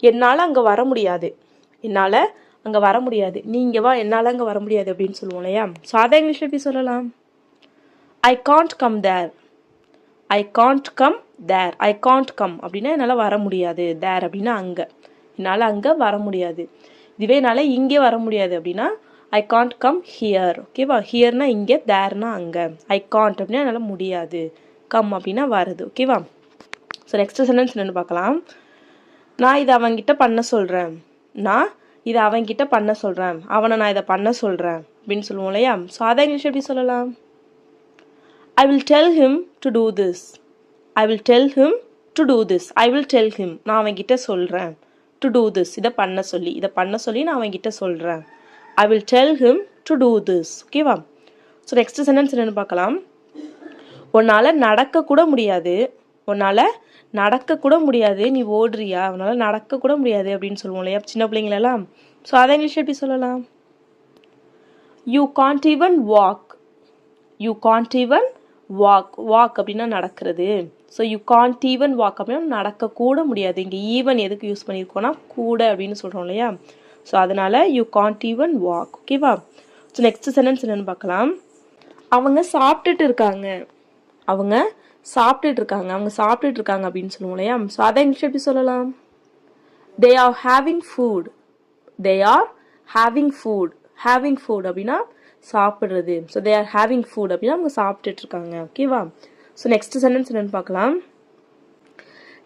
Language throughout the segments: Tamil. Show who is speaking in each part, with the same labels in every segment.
Speaker 1: என்னால் அங்கே வர முடியாது, என்னால் அங்கே வர முடியாது. நீ இங்கே வா, என்னால் அங்கே வர முடியாது அப்படின்னு சொல்லுவோம் இல்லையா? ஸோ அதை இங்கிலீஷில் எப்படி சொல்லலாம்? I can't come there. I can't come there. I can't come அப்படின்னா என்னால் வர முடியாது. தேர் அப்படின்னா அங்கே, என்னால் அங்கே வர முடியாது. இதுவே என்னால் இங்கே வர முடியாது அப்படின்னா ஐ காண்ட் கம் ஹியர். ஓகேவா? ஹியர்னா இங்கே, தேர்னா அங்கே. ஐ காண்ட் அப்படின்னா என்னால் முடியாது, கம் அப்படின்னா வருது. ஓகேவா? ஸோ நெக்ஸ்ட் சென்டென்ஸ் என்னென்னு பார்க்கலாம். நான் இதை அவன்கிட்ட பண்ண சொல்கிறேன். நான் இதை அவன்கிட்ட பண்ண சொல்கிறேன். அவனை நான் இதை பண்ண சொல்கிறேன் அப்படின்னு சொல்லுவோம் இல்லையா? ஸோ அதை இங்கிலீஷ் எப்படி சொல்லலாம்? I will tell him to do this. I will tell him to do this. I will tell him. நான் அவன்கிட்ட சொல்கிறேன். To do this. இதை பண்ண சொல்லி நான் அவன்கிட்ட சொல்கிறேன். I will tell him to do this. ஓகேவா? ஸோ நெக்ஸ்ட் சென்டென்ஸ் என்னென்னு பார்க்கலாம். உன்னால் நடக்கக்கூட முடியாது. உன்னால் நடக்கக்கூட முடியாது. நீ ஓடுறியா? உன்னால் நடக்கக்கூட முடியாது அப்படின்னு சொல்லுவோம் இல்லையா சின்ன பிள்ளைங்களெல்லாம்? ஸோ அதை இங்கிலீஷ் எப்படி சொல்லலாம்? You can't even walk. You can't even walk. Walk அப்படின்னா நடக்கிறது. So you can't even walk அப்படின்னா நடக்கக்கூட முடியாது. இங்கே ஈவன் எதுக்கு யூஸ் பண்ணியிருக்கோன்னா கூட அப்படின்னு சொல்கிறோம் இல்லையா? ஸோ அதனால் யூ காண்ட் ஈவன் வாக். ஓகேவா? ஸோ நெக்ஸ்ட் சென்டென்ஸ் என்னென்னு பார்க்கலாம். அவங்க சாப்பிட்டுட்டு இருக்காங்க. அவங்க சாப்பிட்டுட்டு இருக்காங்க அப்படின்னு சொல்லுவோம் இல்லையா? ஸோ அதை இங்கிலீஷ் எப்படி சொல்லலாம்? They are having food. They are having food. Having food அப்படின்னா சாப்பிட்றது. So they are having food அப்படின்னா அவங்க சாப்பிட்டுட்டு இருக்காங்க. ஓகேவா? ஸோ நெக்ஸ்ட் சென்டென்ஸ் என்னென்னு பார்க்கலாம்.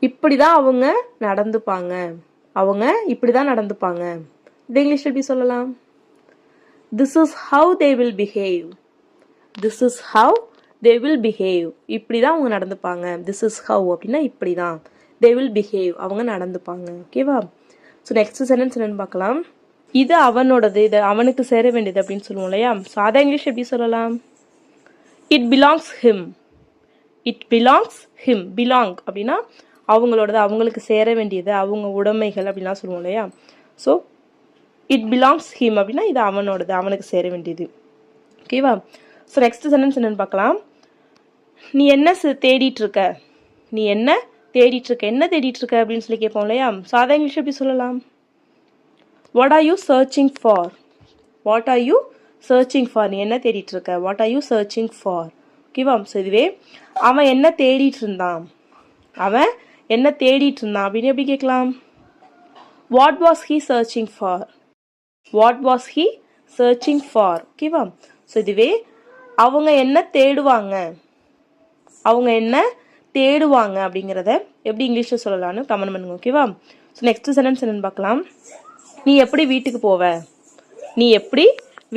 Speaker 1: இப்படி தான் அவங்க நடந்துப்பாங்க. அவங்க இப்படி தான் நடந்துப்பாங்க. இது இங்கிலீஷ் எப்படி சொல்லலாம்? This is how they will behave. This is how they will behave. இப்படி தான் அவங்க நடந்துப்பாங்க. திஸ் இஸ் ஹவு அப்படின்னா இப்படி தான். தே வில் பிஹேவ் அவங்க நடந்துப்பாங்க. ஓகேவா? ஸோ நெக்ஸ்ட் சென்டென்ஸ் என்னென்னு பார்க்கலாம். இது அவனோடது, இது அவனுக்கு சேர வேண்டியது அப்படின்னு சொல்லுவோம் இல்லையா? ஸோ அதை இங்கிலீஷ் எப்படி சொல்லலாம்? It belongs him. It belongs him. Belong அப்படின்னா அவங்களோடது, அவங்களுக்கு சேர வேண்டியது, அவங்க உடைமைகள் அப்படின்லாம் சொல்லுவோம் இல்லையா? ஸோ இட் பிலாங்ஸ் ஹிம் அப்படின்னா இது அவனோடது, அவனுக்கு சேர வேண்டியது. ஓகேவா? ஸோ நெக்ஸ்ட் சென்டென்ஸ் என்னென்னு பார்க்கலாம். நீ என்ன தேடிட்டு இருக்க? நீ என்ன தேடிட்டு இருக்க? என்ன தேடிட்டு இருக்க அப்படின்னு சொல்லி கேட்போம் இல்லையா? ஸோ அதை இங்கிலீஷ் எப்படி சொல்லலாம்? What are you searching for? What are you searching for? நீ என்ன தேடிட்டு இருக்க? What are you searching for? ஓகேவா? ஸோ இதுவே அவன் என்ன தேடிட்டு இருந்தான். அவன் என்ன தேடிட்டு இருந்தான் அப்படின்னு எப்படி கேட்கலாம்? What was he searching for? What was he searching for? ஓகேவா? ஸோ இதுவே அவங்க என்ன தேடுவாங்க. அவங்க என்ன தேடுவாங்க அப்படிங்கிறத எப்படி இங்கிலீஷில் சொல்லலாம்னு கமெண்ட் பண்ணுங்க. ஓகேவா? ஸோ நெக்ஸ்ட் சென்டென்ஸ் என்னென்னு பார்க்கலாம். நீ எப்படி வீட்டுக்கு போவ? நீ எப்படி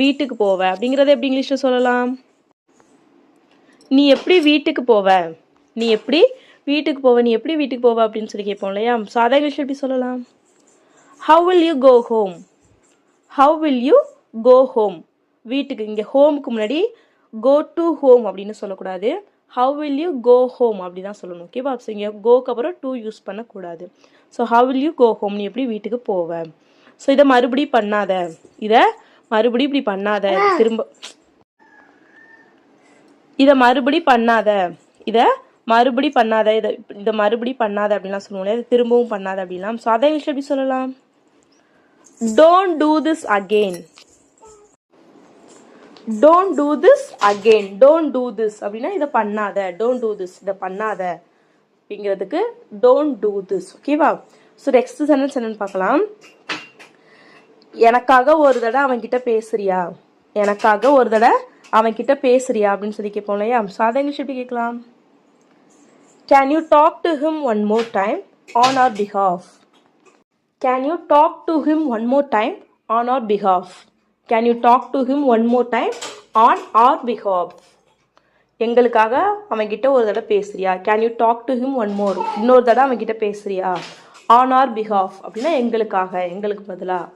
Speaker 1: வீட்டுக்கு போவ அப்படிங்கிறத எப்படி இங்கிலீஷில் சொல்லலாம்? நீ எப்படி வீட்டுக்கு போவ? நீ எப்படி வீட்டுக்கு போவ? நீ எப்படி வீட்டுக்கு போவ அப்படின்னு சொல்லி கேட்போம் இல்லையா? ஸோ அதை இங்கிலீஷில் எப்படி சொல்லலாம்? How will you go home? How will you go home. வீட்டுக்கு, இங்கே ஹோமுக்கு முன்னாடி கோ டு ஹோம் அப்படின்னு சொல்லக்கூடாது. How will you go home அப்படி தான் சொல்லணும். ஓகேவா? ஸோ இங்கே கோக்கு அப்புறம் டூ யூஸ் பண்ணக்கூடாது. So how will you go home. நீ எப்படி வீட்டுக்கு போவ? ஸோ இதை மறுபடி பண்ணாத, இதை மறுபடி இப்படி பண்ணாத, திரும்ப இதை மறுபடி பண்ணாத, இதை மறுபடி பண்ணாத, இதை மறுபடி பண்ணாத அப்படின்லாம் சொல்லுவோம். இதை திரும்பவும் பண்ணாத அப்படின்லாம். ஸோ அதை இங்கிலீஷ் எப்படி சொல்லலாம்? Don't do this again. Don't do this again. Don't do this அப்படின்னா இதை பண்ணாத. டோன்ட் டூ திஸ், இதை பண்ணாத அப்படிங்கிறதுக்கு டோன்ட் டூ திஸ். ஓகேவா? ஸோ நெக்ஸ்ட் சென்டென்ஸ் என்னன்னு பார்க்கலாம். எனக்காக ஒரு தடவை அவன்கிட்ட பேசுறியா? எனக்காக ஒரு தடவை அவன்கிட்ட பேசுறியா அப்படின்னு சொல்லி கேட்போம் இல்லையா? ஸோ அதை இங்கிலீஷ் எப்படி கேட்கலாம்? Can you talk to him one more time on our behalf? Can you talk to him one more time on our behalf? Can you talk to him one more time on our behalf? எங்களுக்காக அவன்கிட்ட ஒரு தடவை பேசுறியா? Can you talk to him one more, இன்னொரு தடவை அவன்கிட்ட பேசுறியா? ஆன் ஆர் பிஹாஃப் அப்படின்னா எங்களுக்காக, எங்களுக்கு பதிலாக.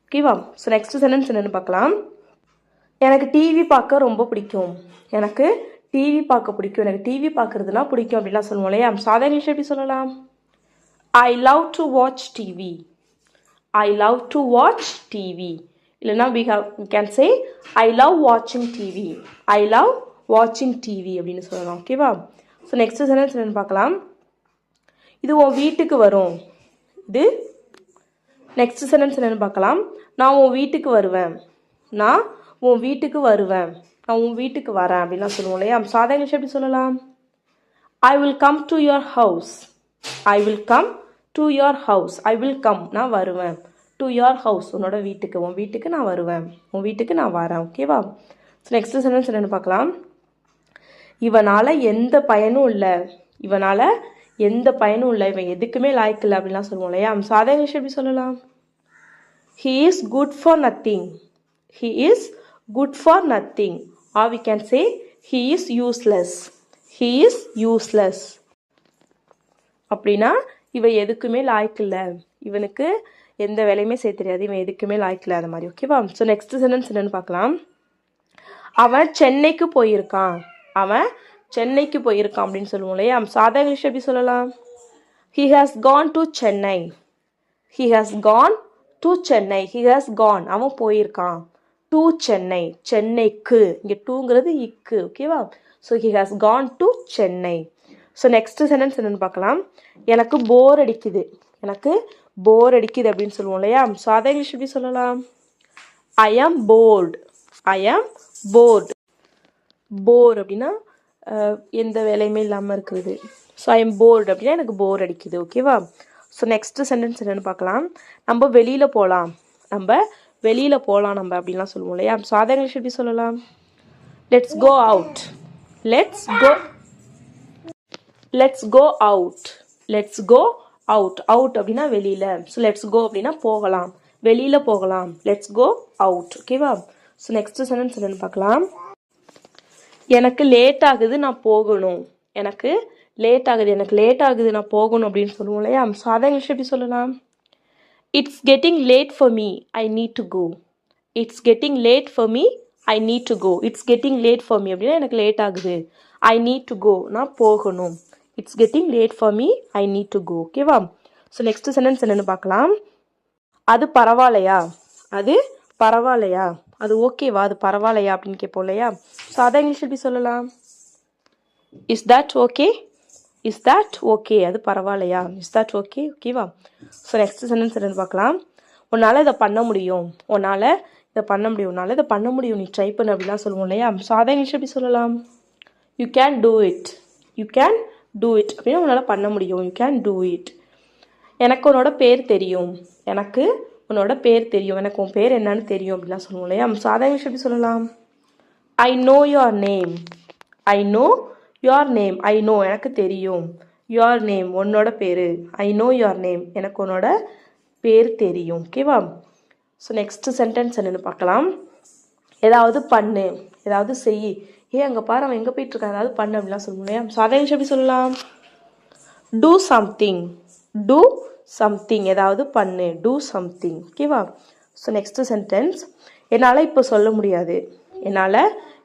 Speaker 1: ஓகேவா? ஸோ நெக்ஸ்ட் சென்டென்ஸ் என்னென்னு பார்க்கலாம். எனக்கு டிவி பார்க்க ரொம்ப பிடிக்கும். எனக்கு டிவி பார்க்க பிடிக்கும். எனக்கு டிவி பார்க்குறதுனா பிடிக்கும் அப்படின்லாம் சொல்லுவோம் இல்லையா? ஸோ அதை இங்கிலீஷ் எப்படி சொல்லலாம்? I love to watch TV. I love to watch TV. இல்லைனா we can say I love watching TV. I love watching TV அப்படின்னு சொல்லலாம். ஓகேவா? ஸோ நெக்ஸ்ட் சென்டென்ஸ் என்னென்னு பார்க்கலாம். இது உன் வீட்டுக்கு வரும். இது நெக்ஸ்ட் சென்டென்ஸ் என்னென்னு பார்க்கலாம். நான் உன் வீட்டுக்கு வருவேன். நான் உன் வீட்டுக்கு வருவேன். நான் உன் வீட்டுக்கு வரேன் அப்படின்லாம் சொல்லுவோம் இல்லையா. சாதா இங்கிலீஷ் எப்படி சொல்லலாம்? I will come to your house. I will come to your house. I will come நான் வருவேன். டு யுவர் ஹவுஸ் உன்னோட வீட்டுக்கு. உன் வீட்டுக்கு நான் வருவேன். உன் வீட்டுக்கு நான் வரேன். ஓகேவா? ஸோ நெக்ஸ்ட் சென்டென்ஸ் என்னென்னு பார்க்கலாம். இவனால் எந்த பயனும் இல்லை. இவனால் எந்த பயனும் இல்லை. இவன் எதுக்குமே லாய்க்கு இல்லை அப்படின்லாம் சொல்லுவோம் இல்லையா. சாதா இங்கிலீஷ் எப்படி சொல்லலாம்? He is good for nothing. He is good for nothing. Or we can say he is useless. He is useless. அப்படின்னா இவன் எதுக்குமே லாய்க்கு இல்லை. இவனுக்கு எந்த வேலையுமே செய்ய தெரியாது. இவன் எதுக்குமே லாய்க்கு இல்லை. அது மாதிரி ஓகேவா? ஸோ நெக்ஸ்ட் சென்டென்ஸ் என்னன்னு பார்க்கலாம். அவன் சென்னைக்கு போயிருக்கான். அவன் சென்னைக்கு போயிருக்கான் அப்படின்னு சொல்லுவோம் இல்லையா. சாதா இங்கிலீஷ் எப்படி சொல்லலாம்? He has gone to Chennai. He has gone to Chennai. He has gone. அவன் போயிருக்கான். to Chennai. சென்னைக்கு. இங்கே டூங்கிறது இக்கு. ஓகேவா? So he has gone to Chennai. So next sentence என்னன்னு பார்க்கலாம். எனக்கு போர் அடிக்குது. எனக்கு போர் அடிக்குது அப்படின்னு சொல்லுவோம் இல்லையா. சாதா இங்கிலீஷ் எப்படி சொல்லலாம்? I am bored. I am bored. போர் அப்படின்னா எந்த வேலையுமே இல்லாமல் இருக்குது. ஸோ ஐ எம் போர்டு அப்படின்னா எனக்கு போர் அடிக்குது. ஓகேவா? ஸோ நெக்ஸ்ட் சென்டென்ஸ் என்னென்னு பார்க்கலாம். நம்ம வெளியில் போகலாம். நம்ம வெளியில் போகலாம் நம்ம அப்படின்லாம் சொல்லுவோம் இல்லையா. சாதா இங்கிலீஷ் எப்படி சொல்லலாம்? Let's go out. Let's go out. Let's go out. Out அப்படின்னா வெளியில். ஸோ லெட்ஸ் கோ அப்படின்னா போகலாம். வெளியில் போகலாம். Let's go out. ஓகேவா? ஸோ நெக்ஸ்ட் சென்டென்ஸ் என்னென்னு பார்க்கலாம். எனக்கு லேட் ஆகுது நான் போகணும். எனக்கு லேட் ஆகுது நான் போகணும் அப்படின்னு சொல்லுவோம் இல்லையா. சாதா இங்கிலீஷ் எப்படி சொல்லலாம்? It's getting late for me. I need to go. It's getting late for me. I need to go. It's getting late for me அப்படின்னா எனக்கு லேட் ஆகுது. ஐ நீட் டு கோ நான் போகணும். It's getting late for me. I need to go. ஓகேவா? ஸோ நெக்ஸ்ட் சென்டென்ஸ் என்னென்னு பார்க்கலாம். அது பரவாயில்லையா. அது பரவாயில்லையா. அது ஓகேவா. அது பரவாயில்லையா அப்படின்னு கேட்போம் இல்லையா. சாதா இங்கிலீஷ் எப்படி சொல்லலாம்? Is that okay. Is that okay. அது பரவாயில்லையா. Is that okay. ஓகேவா? ஸோ நெக்ஸ்ட் சென்டென்ஸ் என்னன்னு பார்க்கலாம். உன்னால் இதை பண்ண முடியும். உன்னால் இதை பண்ண முடியும். உன்னால் இதை பண்ண முடியும். நீ ட்ரை பண்ணு அப்படிலாம் சொல்லுவோம் இல்லையா. சாதா இங்கிலீஷ் எப்படி சொல்லலாம்? You can do it. You can do it அப்படின்னா உன்னால் பண்ண முடியும். You can do it. எனக்கு உன்னோட பேர் தெரியும். எனக்கு உன்னோட பேர் தெரியும். எனக்கு உன் பேர் என்னன்னு தெரியும் அப்படிலாம் சொல்லுவோம் இல்லையா. சாதா இங்கிலீஷ் எப்படி சொல்லலாம்? I know your name. I know your name. I know எனக்கு தெரியும். யுவர் நேம் உன்னோட பேர். ஐ நோ யுவர் நேம் எனக்கு உன்னோட பேர் தெரியும். ஓகேவா? ஸோ நெக்ஸ்ட் சென்டென்ஸ் என்னென்னு பார்க்கலாம். ஏதாவது பண்ணு. ஏதாவது செய். அங்கே பாரு அவன் எங்கே போயிட்டுருக்கான். ஏதாவது பண்ணு அப்படிலாம் சொல்லுவோம் இல்லையா. சாதா இங்கிலீஷ் எப்படி சொல்லலாம்? Do something. Do something. ஏதாவது பண்ணு. Do something. ஓகேவா? So next sentence. என்னால் இப்போ சொல்ல முடியாது. என்னால்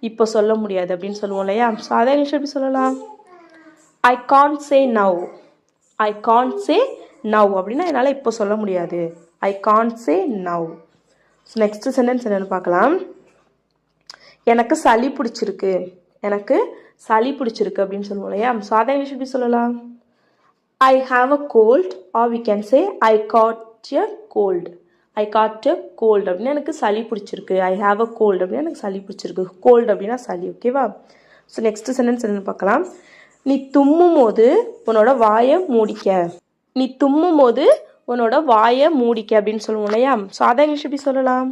Speaker 1: இப்போ சொல்ல முடியாது அப்படின்னு சொல்லுவோம் இல்லையா. சாதா இங்கிலீஷ் எப்படி சொல்லலாம்? I can't say now. I can't say now அப்படின்னா என்னால் இப்போ சொல்ல முடியாது. I can't say now. So next sentence என்னென்னு பார்க்கலாம். எனக்கு சளி பிடிச்சிருக்கு. எனக்கு சளி பிடிச்சிருக்கு அப்படின்னு சொல்லுவோம் இல்லையா. சாதா இங்கிலீஷ் எப்படி சொல்லலாம்? I have a cold or we can say I caught a cold. I caught a cold அப்படின்னா எனக்கு சளி பிடிச்சிருக்கு. I have a cold அப்படின்னா எனக்கு சளி பிடிச்சிருக்கு. cold அப்படின்னா சளி. ஓகேவா? ஸோ நெக்ஸ்ட் சென்டென்ஸ் என்னன்னு பார்க்கலாம். நீ தும்மும் போது உன்னோட வாயை மூடிக்க. நீ தும்மும் போது உன்னோட வாயை மூடிக்க அப்படின்னு சொல்லுவோம் இல்லையா. சாதா இங்கிலீஷ் எப்படி சொல்லலாம்?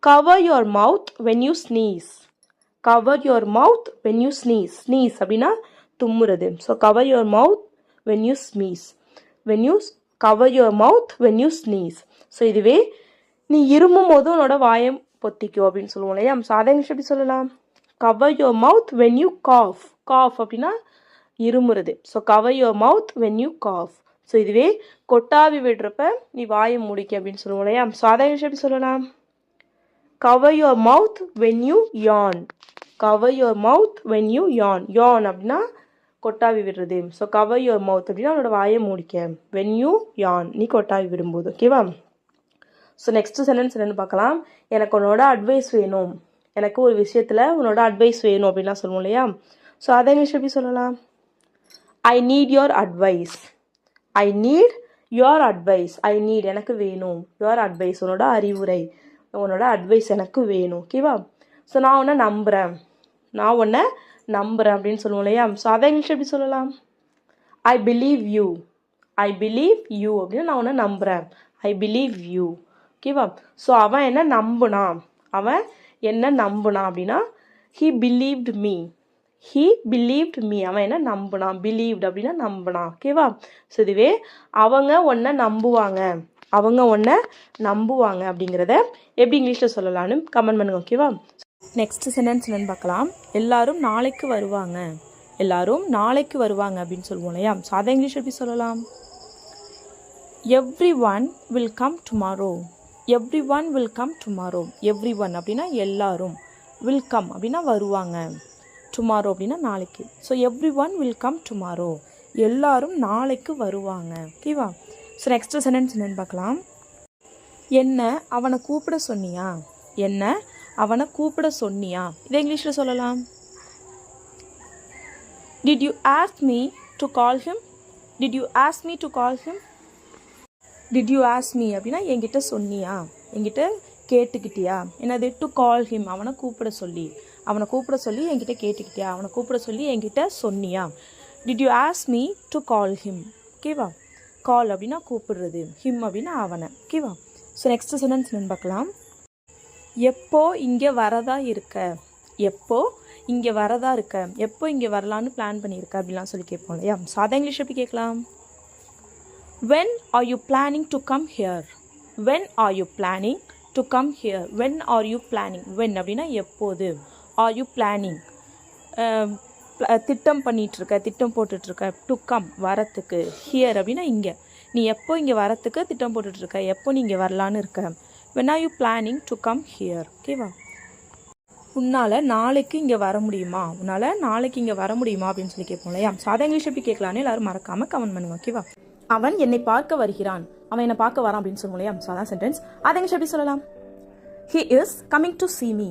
Speaker 1: cover your mouth when you sneeze. cover your mouth when you sneeze. sneeze அப்படின்னா தும்முறது. So cover your mouth when you sneeze. when you cover your mouth when you sneeze. So இதுவே நீ இருமும் போது உன்னோட வாயை பொத்திக்கோ அப்படின்னு சொல்லுவோம் இல்லையா. சாதா இங்கிலீஷ் எப்படி சொல்லலாம்? cover your mouth when you cough. cough அப்படின்னா இருமுறது. So cover your mouth when you cough. So இதுவே கொட்டாவி விடுறப்ப நீ வாயை மூடிக்க அப்படின்னு சொல்லுவோம் இல்லையா. சாதா இங்கிலீஷ் எப்படி சொல்லலாம்? cover your mouth when you yawn. cover your mouth when you yawn. yawn அப்படின்னா கொட்டாவி விடுறது. ஸோ கவர் யுவர் மவுத் அப்படின்னா உன்னோட வாயை மூடிக்க. வென் யூ யான் நீ கொட்டாவி விடும்போது. ஓகேவா? ஸோ நெக்ஸ்ட் சென்டென்ஸ் என்னென்னு பார்க்கலாம். எனக்கு உன்னோட அட்வைஸ் வேணும். எனக்கு ஒரு விஷயத்தில் உன்னோட அட்வைஸ் வேணும் அப்படின்லாம் சொல்லுவோம் இல்லையா. ஸோ அதை இங்கிலீஷ் எப்படி சொல்லலாம்? I need your advice. I need your advice I need எனக்கு வேணும். யுவர் அட்வைஸ் உன்னோட அறிவுரை, உன்னோட அட்வைஸ் எனக்கு வேணும். ஓகேவா? ஸோ நான் உன்னை நம்புகிறேன், நான் உன்னை நம்புகிறேன் அப்படின்னு சொல்லுவோம் இல்லையா? ஸோ அதை இங்கிலீஷ் எப்படி சொல்லலாம்? I believe you. I believe you அப்படின்னு நான் உன்னை நம்புகிறேன். I believe you. ஓகேவா? ஸோ அவன் என்ன நம்புனான், அவன் என்ன நம்புனான் அப்படின்னா he believed me. He believed me. அவன் என்ன நம்புனான், பிலீவ்ட் அப்படின்னா நம்புனான். ஓகேவா? ஸோ இதுவே அவங்க ஒன்றை நம்புவாங்க, அவங்க ஒன்றை நம்புவாங்க அப்படிங்கிறத எப்படி இங்கிலீஷில் சொல்லலாம்னு கமெண்ட் பண்ணுங்க. ஓகேவா? நெக்ஸ்ட் சென்டென்ஸ் என்னன்னு பார்க்கலாம். எல்லாரும் நாளைக்கு வருவாங்க. எல்லாரும் நாளைக்கு வருவாங்க அப்படின்னு சொல்லுவோம் இல்லையா? ஸோ அதை இங்கிலீஷ் எப்படி சொல்லலாம்? Every one will come tomorrow. Every one will come tomorrow. Every one அப்படின்னா எல்லாரும், வில் கம் அப்படின்னா வருவாங்க, டுமாரோ அப்படின்னா நாளைக்கு. So every one will come tomorrow. எல்லாரும் நாளைக்கு வருவாங்க. ஓகேவா? ஸோ நெக்ஸ்ட் சென்டென்ஸ் என்னன்னு பார்க்கலாம். என்ன அவனை கூப்பிட சொன்னியா. என்ன அவனை கூப்பிட சொன்னியா. இதை இங்கிலீஷில் சொல்லலாம். Did you ask me to call him. Did you ask me to call him. Did you ask me அப்படின்னா என்கிட்ட சொன்னியா, என்கிட்ட கேட்டுக்கிட்டியா. என்னது? டு கால் ஹிம், அவனை கூப்பிட சொல்லி, அவனை கூப்பிட சொல்லி என்கிட்ட கேட்டுக்கிட்டியா, அவனை கூப்பிட சொல்லி என்கிட்ட சொன்னியா. Did you ask me to call him. ஓகேவா? கால் அப்படின்னா கூப்பிடுறது, ஹிம் அப்படின்னா அவனை. ஓகேவா? ஸோ நெக்ஸ்ட் சென்டென்ஸ் என்னன்னு பார்க்கலாம். எப்போ இங்கே வரதா இருக்க. எப்போ இங்கே வரதா இருக்க, எப்போ இங்கே வரலான்னு பிளான் பண்ணியிருக்க அப்படிலாம் சொல்லி கேட்போம் இல்லையா? ஸோ அதை இங்கிலீஷ் எப்படி கேட்கலாம்? when are you planning to come here. when are you planning to come here. when are you planning. when அப்படின்னா எப்போது. are you planning திட்டம் பண்ணிகிட்ருக்க, திட்டம் போட்டுட்ருக்க. டு கம் வரத்துக்கு. ஹியர் அப்படின்னா இங்கே, நீ எப்போ இங்கே வரத்துக்கு திட்டம் போட்டுட்ருக்க, எப்போ நீ இங்கே வரலான்னு இருக்க. when are you planning to come here. ஓகேவா? உன்னால் நாளைக்கு இங்கே வர முடியுமா, உன்னால் நாளைக்கு இங்கே வர முடியுமா அப்படின்னு சொல்லி கேட்போம் இல்லையா? ஸோ அதை இங்கிலீஷ் எப்படி கேட்கலான்னு எல்லாரும் மறக்காமல் கமெண்ட் பண்ணுங்க. ஓகேவா? அவன் என்னை பார்க்க வருகிறான், அவன் என்னை பார்க்க வரான் அப்படின்னு சொல்லுவோம் இல்லையா? ஸோ அதான் சென்டென்ஸ். அதை இங்கிலீஷ் எப்படி சொல்லலாம்? he is coming to see me.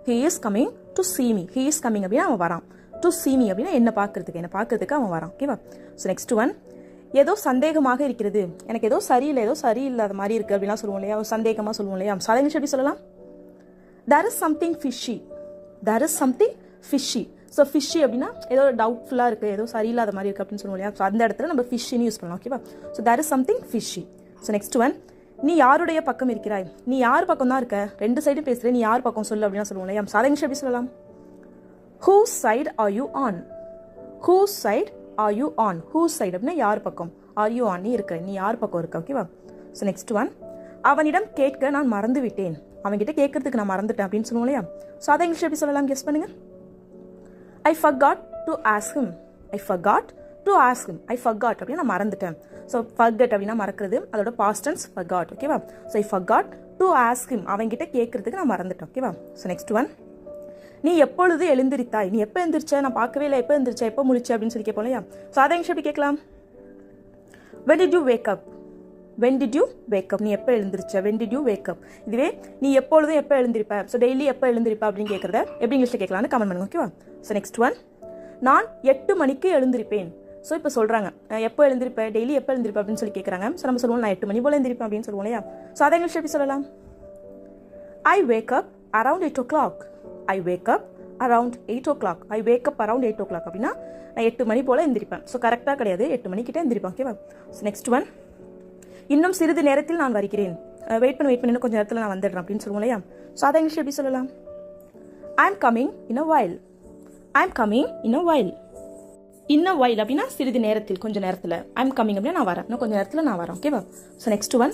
Speaker 1: he is coming to see me. he is coming அப்படின்னா அவன் வரான். to see me அப்படின்னா என்ன பார்க்கறதுக்கு அவன் வரான். ஓகேவா? So next one. ஏதோ சந்தேகமாக இருக்கிறது, எனக்கு ஏதோ சரியில்லாத மாதிரி இருக்குது அப்படிலாம் சொல்லுவோம் இல்லையா? சந்தேகமாக சொல்லுவோம் இல்லையா? ஸோ அதை இங்கிலீஷ் எப்படி சொல்லலாம்? there is something fishy. there is something fishy. So fishy அப்படின்னா ஏதோ டவுட்ஃபுல்லாக இருக்குது, ஏதோ சரியில்லாத மாதிரி இருக்குது அப்படின்னு சொல்லுவோம் இல்லையா? ஸோ அந்த இடத்துல நம்ம ஃபிஷ்ஷின்னு யூஸ் பண்ணலாம். ஓகேவா? So there is something fishy. So next one. நீ யாருடைய பக்கம் இருக்கிறாய், நீ யார் பக்கம் தான் இருக்க, ரெண்டு சைடும் பேசுகிறேன், நீ யார் பக்கம் சொல்லு அப்படின்னா சொல்லுவோம் இல்லையா? ஸோ அதை இங்கிலீஷ் எப்படி சொல்லலாம்? whose side are you on. whose side are you on. whose side அப்படின்னா யார் பக்கம், are you on நீ இருக்க, நீ யார் பக்கம் இருக்க. ஓகேவா? So next one. அவனிடம் கேட்க நான் மறந்து விட்டேன், அவன்கிட்ட கேட்கறதுக்கு நான் மறந்துட்டேன் அப்படின்னு சொல்லுவோம் இல்லையா? ஸோ அதை இங்கிலீஷ் எப்படி சொல்லலாம்? கெஸ் பண்ணுங்க. I forgot to ask him. I forgot to ask him. I forgot அப்படின்னா நான் மறந்துட்டேன். ஸோ forget அப்படின்னா மறக்கிறது, அதோட past tense forgot. ஓகேவா? So I forgot to ask him. அவன்கிட்ட கேட்கறதுக்கு நான் மறந்துட்டேன். ஓகேவா? So next one. நீ எப்பொழுது எழுந்திருத்தாய், நீ எப்போ எழுந்திரிச்ச, நான் பார்க்கவே இல்லை, எப்போ எழுந்திரிச்ச, எப்போ முடிச்ச அப்படின்னு சொல்லி கேட்போம் இல்லையா? ஸோ அதை இங்கிலீஷ் எப்படி கேட்கலாம்? when did you wake up. when did you wake up. நீ எப்போ எழுந்திருச்ச, when did you wake up. இதுவே நீ எப்பொழுதும் எப்போ எழுந்திருப்ப, ஸோ டெய்லி எப்போ எழுந்திருப்ப அப்படின்னு கேட்குறத எப்படி இங்கிலீஷில் கேட்கலான்னு கமெண்ட் பண்ணுங்க. ஓகேவா? So next one. நான் 8 மணிக்கு எழுந்திருப்பேன். ஸோ இப்போ சொல்கிறாங்க எப்போ எழுந்திருப்பேன், டெய்லி எப்போ எழுந்திருப்பேன் அப்படின்னு சொல்லி கேட்குறாங்க. ஸோ நம்ம சொல்லுவோம் நான் 8 மணி போல் எழுந்திருப்பேன் அப்படின்னு சொல்லுவோம் இல்லையா? ஸோ அதை இங்கிலீஷ் எப்படி சொல்லலாம்? I wake up around 8 o'clock. I wake up around 8 o'clock. I wake up around 8 o'clock அப்படின்னா நான் 8 மணி போல் எழுந்திருப்பேன். ஸோ கரெக்டாக கிடையாது, 8 மணிக்கிட்டே எழுந்திருப்பேன். ஓகேவா? So next one. இன்னும் சிறிது நேரத்தில் நான் வருகிறேன். வெயிட் பண்ணி இன்னும் கொஞ்சம் நேரத்தில் நான் வந்துடுறேன் அப்படின்னு சொல்லுவோம் இல்லையா? ஸோ அதை இங்கிலீஷ் எப்படி சொல்லலாம்? I am coming in a while. I am coming in a while. in a while அப்படின்னா சிறிது நேரத்தில், கொஞ்சம் நேரத்தில். I am coming அப்படின்னா நான் வரேன், இன்னும் கொஞ்சம் நேரத்தில் நான் வரேன். ஓகேவா? So next one.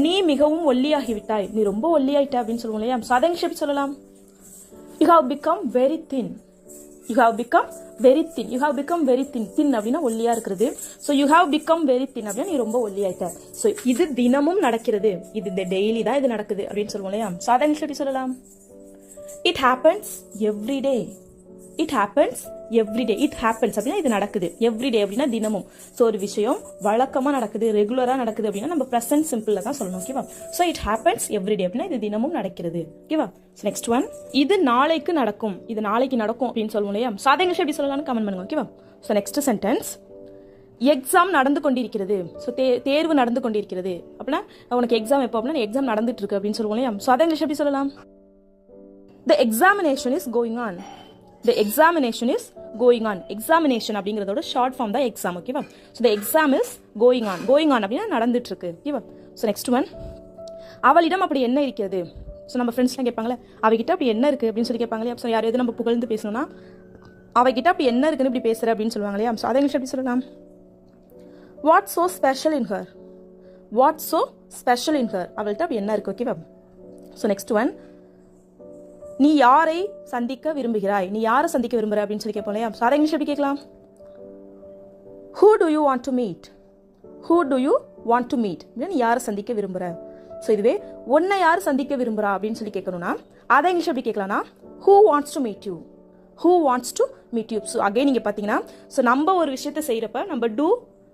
Speaker 1: நீ மிகவும் ஒல்லியாகிவிட்டாய், நீ ரொம்ப ஒல்லியாயிட்ட அப்படின்னு சொல்லுவோம் இல்லையா? ஸோ அதை இங்கிலீஷ் எப்படி சொல்லலாம்? You have become very thin. You have become very thin. You have become very thin. thin அப்படின்னா ஒல்லியா இருக்கிறது. So you have become very thin அப்படின்னா நீ ரொம்ப ஒல்லியாயிட்ட. ஸோ இது தினமும் நடக்கிறது, இது இந்த டெய்லி தான் இது நடக்குது அப்படின்னு சொல்லுவோம் இல்லையா? ஸோ அதை இங்கிலீஷ் எப்படி சொல்லலாம்? It happens every day. It happens every day. It happens அப்படின்னா இது நடக்குது. every day அப்படின்னா தினமும். ஸோ ஒரு விஷயம் வழக்கமாக நடக்குது, ரெகுலராக நடக்குது அப்படின்னா நம்ம ப்ரெசன்ட் சிம்பிளில் தான் சொல்லணும். ஓகேவா? So it happens every day அப்படின்னா இது தினமும் நடக்கிறது. ஓகேவா? So next one. இது நாளைக்கு நடக்கும், இது நாளைக்கு நடக்கும் அப்படின்னு சொல்லுவோம் இல்லையா? ஸோ அதை இங்கிலீஷ் எப்படி சொல்லலாம்னு கமெண்ட் பண்ணுங்க. ஓகேவா? So next sentence. எக்ஸாம் நடந்து கொண்டிருக்கிறது. ஸோ தேர்வு நடந்து கொண்டிருக்கிறது அப்படின்னா உனக்கு எக்ஸாம் எப்போ அப்படின்னா எக்ஸாம் நடந்துட்டு இருக்கு அப்படின்னு சொல்லுவோம் இல்லையா. ஸோ அதை இங்கிலீஷ் எப்படி சொல்லலாம்? The examination is going on. The examination is going on. Examination அப்படிங்கிறதோட ஷார்ட் ஃபார்ம் தான் எக்ஸாம். ஓகேவா? So the exam is going on. Going on அப்படின்னா நடந்துட்டு இருக்கு. ஓகேவா? ஸோ நெக்ஸ்ட் ஒன், அவளிடம் அப்படி என்ன இருக்கிறது. ஸோ நம்ம ஃப்ரெண்ட்ஸ்லாம் கேட்பாங்களே அவகிட்ட அப்படி என்ன இருக்குது அப்படின்னு சொல்லி கேட்பாங்களே. ஸோ யார் எது நம்ம புகழ்ந்து பேசணும்னா அவகிட்ட அப்படி என்ன இருக்குன்னு இப்படி பேசுகிற அப்படின்னு சொல்லுவாங்க இல்லையா. ஸோ அதை இங்கிலீஷ் எப்படி சொல்லலாம்? What so special in her. What so special in her. அவள்கிட்ட அப்படி என்ன இருக்குது. ஓகேவா? ஸோ நெக்ஸ்ட் ஒன், நீ யாரை சந்திக்க விரும்புகிறாய். நீ யாரை சந்திக்க விரும்புகிற அப்படின்னு சொல்லி கேட்போம் இல்லையா. ஸோ அதை இங்கிலீஷ் எப்படி கேட்கலாம்? Who to you want to meet. Who to you want to meet. நீ யாரை சந்திக்க விரும்புகிற. ஸோ இதுவே உன்னை யார் சந்திக்க விரும்புகிறா அப்படின்னு சொல்லி கேட்கணும்னா அதை இங்கிலீஷ் எப்படி கேட்கலாம்னா who wants to meet you. Who wants to meet you. So again நீங்கள் பார்த்தீங்கன்னா ஸோ நம்ம ஒரு விஷயத்தை செய்கிறப்ப நம்ம do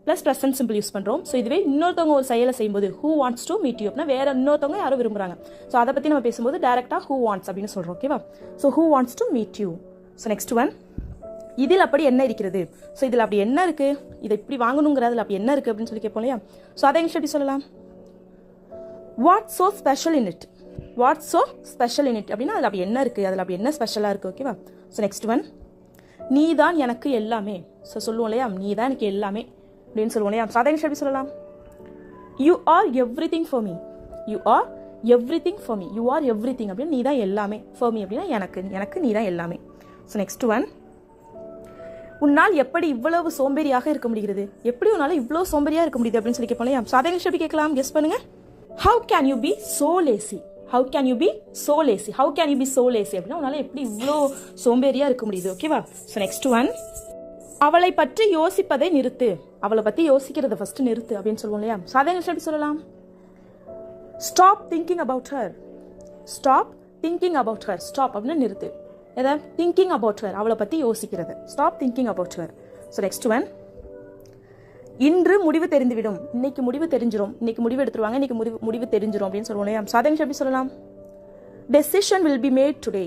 Speaker 1: plus present simple use பண்ணுறோம். ஸோ இதுவே இன்னொருத்தவங்க ஒரு செயலை செய்யும்போது who wants to meet you அப்படின்னா வேற இன்னொருத்தவங்க யாரும் விரும்புகிறாங்க. ஸோ அதை பற்றி நம்ம பேசும்போது டேரெக்டாக ஹூ வாண்ட்ஸ் அப்படின்னு சொல்கிறோம். ஓகேவா? So who wants to meet you. So next one, இதில் அப்படி என்ன இருக்கிறது. ஸோ இதில் அப்படி என்ன இருக்குது, இதை இப்படி வாங்கணுங்கிறதுல அப்படி என்ன இருக்குது அப்படின்னு சொல்லி கேட்போம் இல்லையா. ஸோ அதை இங்கிலீஷ் எப்படி சொல்லலாம்? What so special in it. What so special in it அப்படின்னா அதில் அப்படி என்ன இருக்குது, அதில் அப்படி என்ன ஸ்பெஷலாக இருக்குது. ஓகேவா? ஸோ நெக்ஸ்ட் ஒன், நீ தான் எனக்கு எல்லாமே. ஸோ சொல்லுவோம் இல்லையா நீ தான் எனக்கு எல்லாமே அப்படின்னு சொல்லுவோம் இல்லையா. ஸோ அதை இங்கிலீஷ் எப்படி சொல்லலாம்? You are every thing for me. You are every thing for me. You are every thing அப்படின்னு நீ தான் எல்லாமே. ஃபார் மீ அப்படின்னா எனக்கு நீ தான் எல்லாமே. ஸோ நெக்ஸ்ட் ஒன், உன்னால் எப்படி இவ்வளவு சோம்பேறியாக இருக்க முடிகிறது. எப்படி உன்னால் இவ்வளோ சோம்பேறியாக இருக்க முடியுது அப்படின்னு சொல்லி கேட்போம் இல்லையா. ஸோ அதை இங்கிலீஷ் எப்படி கேட்கலாம்? கெஸ் பண்ணுங்க. How can you be so lazy. How can you be so lazy. How can you be so lazy அப்படின்னா உன்னால் எப்படி இவ்வளோ சோம்பேறியாக இருக்க முடியுது. ஓகேவா? ஸோ நெக்ஸ்ட் ஒன், அவளை பற்றி யோசிப்பதை நிறுத்து. அவளை பற்றி யோசிக்கிறத ஃபர்ஸ்ட் நிறுத்து அப்படின்னு சொல்லுவோம் இல்லையா. ஸோ அதை எப்படி சொல்லலாம்? Stop thinking about her. Stop thinking about her. Stop அப்படின்னு நிறுத்து. எதை? Thinking about her. அவளை பற்றி யோசிக்கிறது. Stop thinking about her. So next one, இன்று முடிவு தெரிந்துவிடும். இன்னைக்கு முடிவு தெரிஞ்சிடும். இன்னைக்கு முடிவு எடுத்துருவாங்க. இன்னைக்கு முடிவு தெரிஞ்சிடும் அப்படின்னு சொல்லுவோம் இல்லையா. ஸோ அதை எப்படி சொல்லலாம்? Decision will be made today.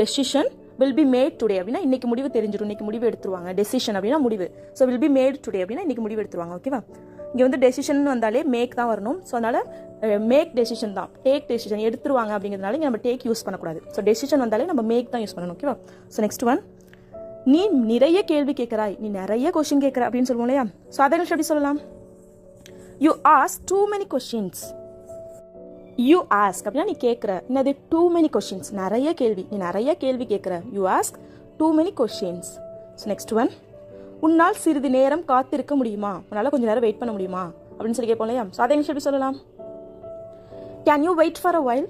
Speaker 1: Decision will be made today அப்படின்னா இன்னைக்கு முடிவு தெரிஞ்சிடும். இன்னைக்கு முடிவு எடுத்துருவாங்க. டெசிஷன் அப்படின்னா முடிவு. So will be made today அப்படின்னா இன்னைக்கு முடிவு எடுத்துருவாங்க. ஓகேவா? இங்கே வந்து டெசிஷன் வந்தாலே மேக் தான் வரணும். ஸோ அதனால மேக் டெசிஷன் தான். டேக் டெசிஷன் எடுத்துருவாங்க அப்படிங்கிறதுனால இங்கே நம்ம டேக் யூஸ் பண்ணக்கூடாது. ஸோ டெசிஷன் வந்தாலே நம்ம மேக் தான் யூஸ் பண்ணணும். ஓகேவா? ஸோ நெக்ஸ்ட் ஒன், நீ நிறைய கேள்வி கேட்கிறாய். நீ நிறைய கொஸ்டின் கேட்கிற அப்படின்னு சொல்லுவோம் இல்லையா. ஸோ அதை எப்படி சொல்லலாம்? You ask too many questions. You ask அப்படின்னா நீ கேட்குற. என்னது? Too many questions. நிறைய கேள்வி. நீ நிறைய கேள்வி கேட்குற. You ask too many questions. So next one, உன்னால் சிறிது நேரம் காத்திருக்க முடியுமா. உன்னால் கொஞ்சம் நேரம் வெயிட் பண்ண முடியுமா அப்படின்னு சொல்லி கேட்போம் இல்லையா. ஸோ அதை எப்படி சொல்லலாம்? Can you wait for a while.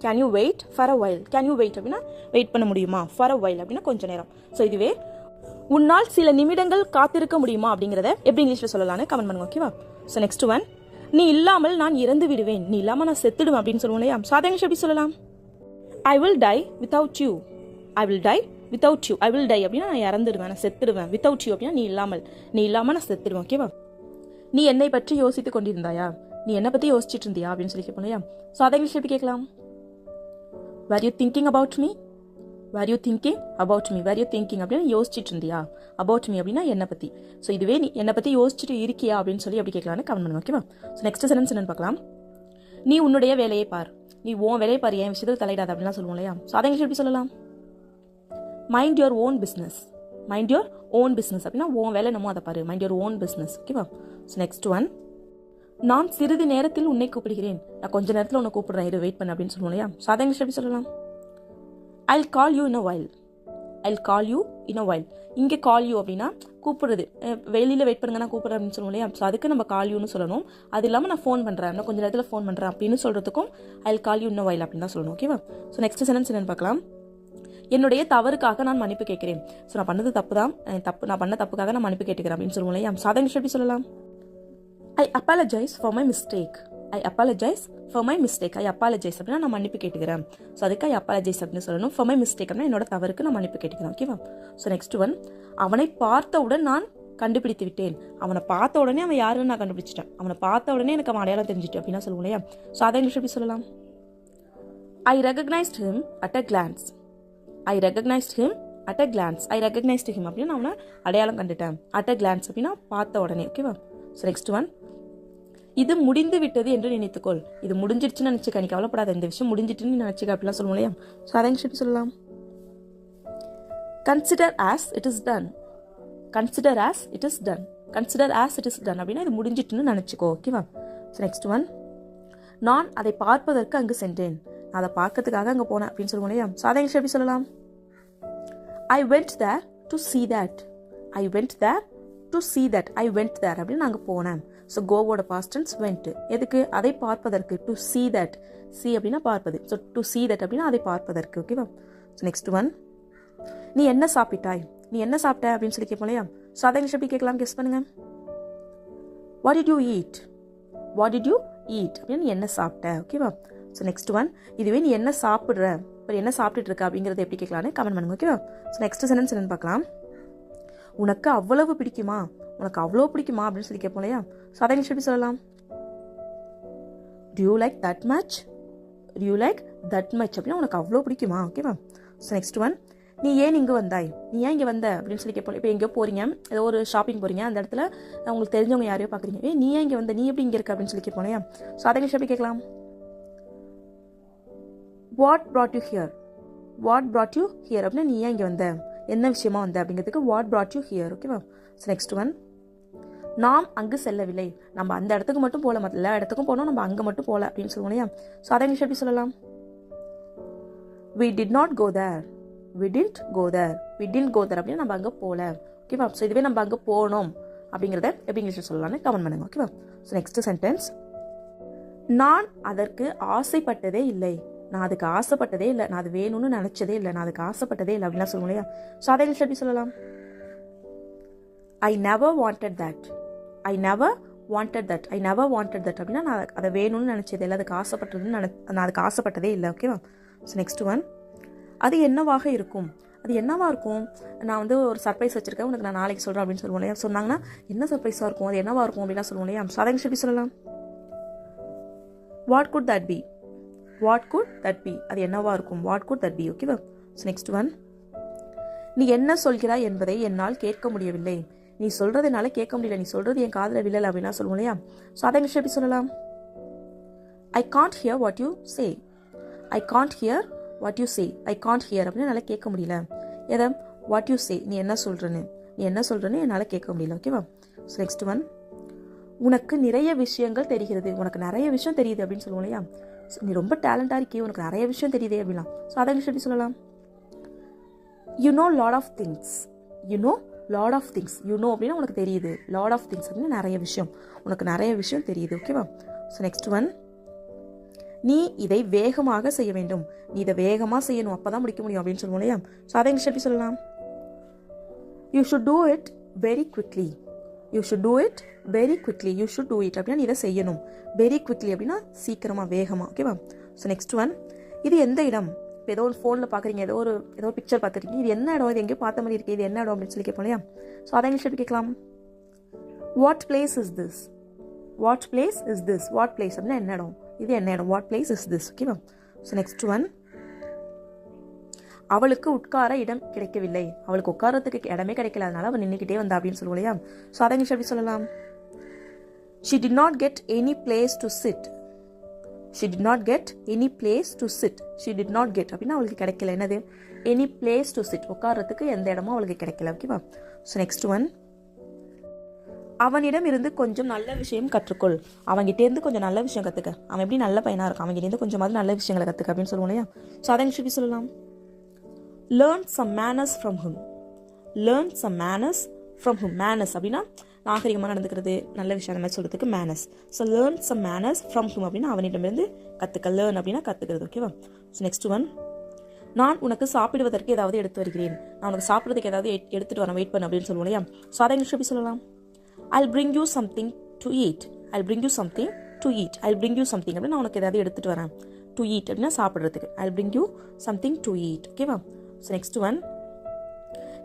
Speaker 1: Can you wait for a while. Can you wait அப்படின்னா வெயிட் பண்ண முடியுமா. ஃபார் அ வைல் அப்படின்னா கொஞ்சம் நேரம். ஸோ இதுவே உன்னால் சில நிமிடங்கள் காத்திருக்க முடியுமா அப்படிங்கிறத எப்படி இங்கிலீஷில் சொல்லலாம்னு கமெண்ட் பண்ணுங்க. ஓகேவா? ஸோ நெக்ஸ்ட் ஒன், நீ இல்லாமல் நான் இறந்து விடுவேன். நீ இல்லாமல் நான் செத்துடுவேன் அப்படின்னு சொல்லுவோம் இல்லையா. ஸோ அதை இங்கிலீஷ் எப்படி சொல்லலாம்? I will tie without you. I will tie without you. I will tie அப்படின்னா நான் இறந்துடுவேன், நான் செத்துடுவேன். வித்தவுட் யூ அப்படின்னா நீ இல்லாமல் நான் செத்துடுவேன். ஓகேவா? நீ என்னை பற்றி யோசித்து கொண்டிருந்தாயா. நீ என்னை பற்றி யோசிச்சுட்டு இருந்தியா அப்படின்னு சொல்லி கேட்போம் இல்லையா. ஸோ அதை இங்கிலீஷ் எப்படி கேட்கலாம்? Were you thinking about me? Were you thinking about me? Were you thinking அப்படின்னா யோசிச்சுட்டு இருந்தியா. about me அப்படின்னா என்னை பற்றி. ஸோ இதுவே நீ என்னை பற்றி யோசிச்சுட்டு இருக்கியா அப்படின்னு சொல்லி எப்படி கேட்கலான்னு கமெண்ட் பண்ணுங்க. ஓகேவா? ஸோ நெக்ஸ்ட் சென்டென்ஸ் என்னன்னு பார்க்கலாம். நீ உன்னுடைய வேலையை பார். நீ உன் வேலையை பார், என் விஷயத்தில் தலையிடாத அப்படின்லாம் சொல்லுவோம் இல்லையா. ஸோ அதை எப்படி சொல்லலாம்? Mind your own business. Mind your own business அப்படின்னா உன் வேலை என்னமோ அதை பாரு. Mind your own business. ஓகேவா? ஸோ நெக்ஸ்ட் ஒன், நான் சிறிது நேரத்தில் உன்னை கூப்பிடுகிறேன். நான் கொஞ்ச நேரத்தில் உன்னை கூப்பிடுறேன், இரு வெயிட் பண்ண அப்படின்னு சொல்லுவோம் இல்லையா. ஸோ அதை எப்படி சொல்லலாம்? I'll call you in a while. I'll call you in a while. இங்கே கால் யூ அப்படின்னா கூப்பிடுறது. வெளியில் வெயிட் பண்ணுங்க நான் கூப்பிட்றேன் அப்படின்னு சொல்லுவோம் இல்லையா. ஸோ அதுக்கு நம்ம கால் யூன்னு சொல்லணும். அது இல்லாமல் நான் ஃபோன் பண்ணுறேன், நான் கொஞ்சம் நேரத்தில் ஃபோன் பண்ணுறேன் அப்படின்னு சொல்கிறதுக்கும் I'll call you in a while அப்படின்னு தான் சொல்லணும். ஓகேவா? ஸோ நெக்ஸ்ட் சென்டென்ஸ் என்னன்னு பார்க்கலாம். என்னுடைய தவறுக்காக நான் மன்னிப்பு கேட்கிறேன். ஸோ நான் பண்ணது தப்பு தான், நான் பண்ண தப்புக்காக நான் மன்னிப்பு கேட்டுக்கிறேன் அப்படின்னு சொல்லுவோம் இல்லையா. ஸோ அதை எப்படி சொல்லலாம்? ஐ apologize for my mistake. I apologize for my mistake. I apologize அப்படின்னா நான் மன்னிப்பு கேட்டுக்கிறேன். ஸோ அதுக்கு ஐ apologize அப்படின்னு சொல்லணும். for my mistake அப்படின்னா என்னோட தவறுக்கு நான் மன்னிப்பு கேட்டுக்கிறேன். ஓகேவா? ஸோ நெக்ஸ்ட் ஒன், அவனை பார்த்தவுடன் நான் கண்டுபிடித்து விட்டேன். அவனை பார்த்த உடனே அவன் யாருன்னு நான் கண்டுபிடிச்சிட்டேன். அவனை பார்த்த உடனே எனக்கு அவன் அடையாளம் தெரிஞ்சுட்டு அப்படின்னா சொல்லுவோம் இல்லையா. ஸோ அதை இங்கிலீஷ் எப்படி சொல்லலாம்? ஐ recognized him at a glance. I recognized him at a glands I recognised him அப்படின்னா நான் அவனை அடையாளம் கண்டுட்டேன். அட் அ கிளான்ஸ் அப்படின்னா பார்த்த உடனே. ஓகேவா? ஸோ நெக்ஸ்ட் ஒன், இது முடிந்து விட்டது என்று நினைத்துக்கொள். இது முடிஞ்சிடுச்சுன்னு நினச்சிக்க, நீ கவலைப்படாத, இந்த விஷயம் முடிஞ்சிட்டுன்னு நினச்சிக்க அப்படிலாம் சொல்லுவோம் இல்லையா? ஸோ அதை எப்படி சொல்லலாம்? Consider as it is done. Consider as it is done. Consider as it is done அப்படின்னா இது முடிஞ்சிட்டுன்னு நினச்சிக்கோ. ஓகேவா? ஸோ நெக்ஸ்ட் ஒன், நான் அதை பார்ப்பதற்கு அங்கு சென்றேன். நான் அதை பார்க்கறதுக்காக அங்கே போனேன் அப்படின்னு சொல்லுவோம் இல்லையா? ஸோ அதை எப்படி சொல்லலாம்? I went there to see that. I went there to see that. I went there அப்படின்னு நாங்கள் போனேன். ஸோ கோவோட பாஸ்ட் டென்ஸ் வெண்ட். எதுக்கு? அதை பார்ப்பதற்கு. To see that. see அப்படின்னா பார்ப்பது. ஸோ டு see that அப்படின்னா அதை பார்ப்பதற்கு. ஓகேவா? ஸோ நெக்ஸ்ட் ஒன், நீ என்ன சாப்பிட்டாய்? நீ என்ன சாப்பிட்ட அப்படின்னு சொல்லி கேட்போம் இல்லையா? ஸோ அதை எப்படி கேட்கலாம்? கெஸ் பண்ணுங்க. What did you eat? What did you eat அப்படின்னு நீ என்ன சாப்பிட்ட. ஓகேவா? ஸோ நெக்ஸ்ட் ஒன், இதுவே நீ என்ன சாப்பிட்ற, இப்போ என்ன சாப்பிட்டுட்டு இருக்க அப்படிங்கிறத எப்படி கேட்கலான்னு கமெண்ட் பண்ணுங்க. ஓகேவா? ஸோ நெக்ஸ்ட் சென்டென்ஸ் என்னன்னு பார்க்கலாம். உனக்கு அவ்வளவு பிடிக்குமா? உனக்கு அவ்வளோ பிடிக்குமா அப்படின்னு சொல்லி கேட்போம் இல்லையா? ஸோ அதை எப்படி சொல்லலாம்? To you like that much? To you like that much அப்படின்னா உனக்கு அவ்வளோ பிடிக்குமா? ஓகேவா? ஸோ நெக்ஸ்ட் ஒன், நீ ஏன் இங்கே வந்தாய்? நீ ஏன் இங்கே வந்த அப்படின்னு சொல்லி கேட்போம். இப்போ எங்கேயோ போறீங்க, ஏதோ ஒரு ஷாப்பிங் போறீங்க, அந்த இடத்துல உங்களுக்கு தெரிஞ்சவங்க யாரையோ பார்க்குறீங்க. நீ ஏன் இங்கே வந்த? நீ எப்படி இங்கே இருக்க அப்படின்னு சொல்லி கேட்போம் இல்லையா? ஸோ அதை எப்படி கேட்கலாம்? What brought you here? What brought you here அப்படின்னா நீ ஏன் இங்கே வந்த, என்ன விஷயமா வந்த அப்படிங்கிறதுக்கு வாட் brought you here. ஓகேவா? ஸோ நெக்ஸ்ட் ஒன், நாம் அங்கு செல்லவில்லை. நம்ம அந்த இடத்துக்கு மட்டும் போகல, மற்ற எல்லா இடத்துக்கும் போனோம், நம்ம அங்கே மட்டும் போகல அப்படின்னு சொல்லுவோம் இல்லையா? ஸோ அதை எப்படி சொல்லலாம்? we did not go there. we didn't go there. we didn't go there அப்படின்னா நம்ம அங்கே போகல. ஓகேவா? ஸோ இதுவே நம்ம அங்கே போனோம் அப்படிங்கிறத எப்படி இங்கிலீஷில் சொல்லலாம்னு கமெண்ட் பண்ணுங்க. ஓகேவா? ஸோ நெக்ஸ்ட் சென்டென்ஸ், நான் அதற்கு ஆசைப்பட்டதே இல்லை. நான் அதுக்கு ஆசைப்பட்டதே இல்லை, நான் அது வேணும்னு நினைச்சதே இல்லை, நான் அதுக்கு ஆசைப்பட்டதே இல்லை அப்படின்லாம் சொல்லுவோம் இல்லையா? ஸோ அதை எப்படி சொல்லலாம்? I never wanted that. I never wanted that. I never wanted that அப்படின்னா நான் அதை வேணும்னு நினைச்சதே இல்லை, அதுக்கு ஆசைப்பட்டதுன்னு நான் அதுக்கு ஆசைப்பட்டதே இல்லை. ஓகேவா? ஸோ நெக்ஸ்ட் ஒன், அது என்னவாக இருக்கும்? அது என்னவா இருக்கும்? நான் வந்து ஒரு சர்ப்ரைஸ் வச்சிருக்கேன், உனக்கு நான் நாளைக்கு சொல்கிறேன் அப்படின்னு சொல்லுவோம் இல்லையா? சொன்னாங்கன்னா என்ன சர்ப்ரைஸாக இருக்கும், அது என்னவா இருக்கும் அப்படிலாம் சொல்லுவோம் இல்லையா? ஸோ அதை எப்படி சொல்லலாம்? What could that be? What could that be, அது என்னவா இருக்கும்? What could that be. ஓகேவா? ஸோ நெக்ஸ்ட் ஒன், நீ என்ன சொல்கிறாய் என்பதை என்னால் கேட்க முடியவில்லை. நீ சொல்றது என்னால் கேட்க முடியல, நீ சொல்றது என் காதில் விழல அப்படின்னா சொல்லுவோம் இல்லையா? ஸோ அதை எப்படி சொல்லலாம்? I can't hear what you say. I can't hear what you say. I can't hear அப்படின்னு என்னால் கேட்க முடியல. எதை? வாட் யூ சே, நீ என்ன சொல்றன்னு என்னால் கேட்க முடியல. ஓகேவா? ஸோ நெக்ஸ்ட் ஒன், உனக்கு நிறைய விஷயங்கள் தெரிகிறது. உனக்கு நிறைய விஷயம் தெரியுது அப்படின்னு சொல்லுவோம் இல்லையா? நீ ரொம்ப டேலண்டாக இருக்கே, உனக்கு நிறைய விஷயம் தெரியுதே அப்படின்னா. ஸோ அதை எப்படி சொல்லலாம்? You know lot of things. You know lot of things. You know அப்படின்னா உனக்கு தெரியுது, லாட் ஆஃப் திங்ஸ் அப்படின்னா நிறைய விஷயம், உனக்கு நிறைய விஷயம் தெரியுது. ஓகேவா? ஸோ நெக்ஸ்ட் ஒன், நீ இதை வேகமாக செய்ய வேண்டும். நீ இதை வேகமாக செய்யணும், அப்போ தான் முடிக்க முடியும் அப்படின்னு சொல்லுவோம் இல்லையா? ஸோ அதை எப்படி சொல்லலாம்? You should do it very quickly. You should do it very quickly. You should do it அப்படின்னா நீ இதை செய்யணும். வெரி குவிக்லி அப்படின்னா சீக்கிரமாக, வேகமாக. ஓகேவா? ஸோ நெக்ஸ்ட் ஒன், இது எந்த இடம்? இப்போ ஏதோ ஒரு ஃபோனில் பார்க்குறீங்க, ஏதோ ஒரு பிக்சர் பார்த்துருக்கீங்க, இது என்ன இடம், இது எங்கேயோ பார்த்த மாதிரி இருக்குது, இது என்ன இடம் அப்படின்னு சொல்லி கேட்போம் இல்லையா? ஸோ அதை எப்படி கேட்கலாம்? What place is this? What place is this. What place அப்படின்னா என்ன இடம், இது என்ன இடம், வாட் பிளேஸ் இஸ் திஸ். ஓகேவா? ஸோ நெக்ஸ்ட் ஒன், அவளுக்கு உட்கார இடம் கிடைக்கவில்லை. அவளுக்கு உட்காரத்துக்கு இடமே கிடைக்கல, அதனால அவள் நின்றுக்கிட்டே வந்தா அப்படின்னு சொல்லுவோம் இல்லையா? ஸோ அதை எப்படி சொல்லலாம்? she did not get any place to sit. she did not get any place to sit. she did not get அப்படின்னா அவளுக்கு கிடைக்கல. என்னது? any place to sit, உட்காரத்துக்கு எந்த இடமும் அவளுக்கு கிடைக்கல. ஓகேவா? ஸோ நெக்ஸ்ட் ஒன், அவனிடம் இருந்து கொஞ்சம் நல்ல விஷயம் கற்றுக்கொள். அவன்கிட்டேருந்து கொஞ்சம் நல்ல விஷயம் கற்றுக்க. அவன் எப்படி நல்ல பையனாக இருக்கான், அவன்கிட்டேருந்து கொஞ்சமாவது நல்ல விஷயங்களை கற்றுக்க அப்படின்னு சொல்லுவோம் இல்லையா? ஸோ அதை எப்படி சொல்லலாம்? Learn some manners from him. Learn some manners from him. Manners அப்படின்னா நாகரிகமாக நடந்துக்கிறது, நல்ல விஷயம் அந்த மாதிரி சொல்கிறதுக்கு manners. So learn some manners from him அப்படின்னா அவனிடமிருந்து கற்றுக்க. லேர்ன் அப்படின்னா கற்றுக்கிறது. ஓகேவா? ஸோ நெக்ஸ்ட் ஒன், நான் உனக்கு சாப்பிடுவதற்கு ஏதாவது எடுத்து வருகிறேன். நான் உனக்கு சாப்பிட்றதுக்கு ஏதாவது எடுத்துகிட்டு வரேன், வெயிட் பண்ணு அப்படின்னு சொல்லுவோம் இல்லையா? ஸோ அதை எப்படி சொல்லலாம்? I'll bring you something to eat. I'll bring you something to eat. I'll bring you something அப்படின்னா நான் உனக்கு ஏதாவது எடுத்துகிட்டு வரேன். to eat அப்படின்னா சாப்பிட்றதுக்கு. I'll bring you something to eat. ஓகேவா? ஸோ நெக்ஸ்ட் ஒன்,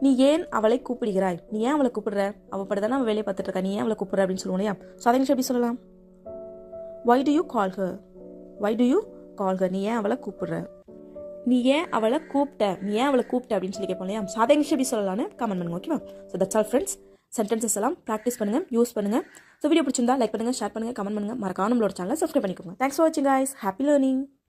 Speaker 1: நீ ஏன் அவளை கூப்பிடுகிறாய்? நீ ஏன் அவளை கூப்பிடுற? அவள் படுதானே அவள் வேலையை பார்த்துட்டு இருக்கா, நீ ஏன் அவளை கூப்பிடுற அப்படின்னு சொல்லுவோம் இல்லையா? ஸோ அதை எப்படி சொல்லலாம்? why do you call her? why do you call her? நீ ஏன் அவளை கூப்பிடுற? நீ ஏன் அவளை கூப்பிட்ட அப்படின்னு சொல்லி கேட்போம் இல்லையா? ஸோ அதை இங்கிலீஷ் எப்படி சொல்லலாம்னு கமெண்ட் பண்ணுங்க. ஓகேவா? So that's all friends. Sentences எல்லாம் ப்ராக்டிஸ் பண்ணுங்கள், யூஸ் பண்ணுங்கள். ஸோ வீடியோ பிடிச்சிருந்தா லைக் பண்ணுங்கள், ஷேர் பண்ணுங்கள், கமெண்ட் பண்ணுங்கள். மறக்காம நம்மளோட சேனலை சப்ஸ்கிரைப் பண்ணிக்கோங்க. தேங்க்ஸ் ஃபார் வாட்சிங் கைஸ். Happy learning.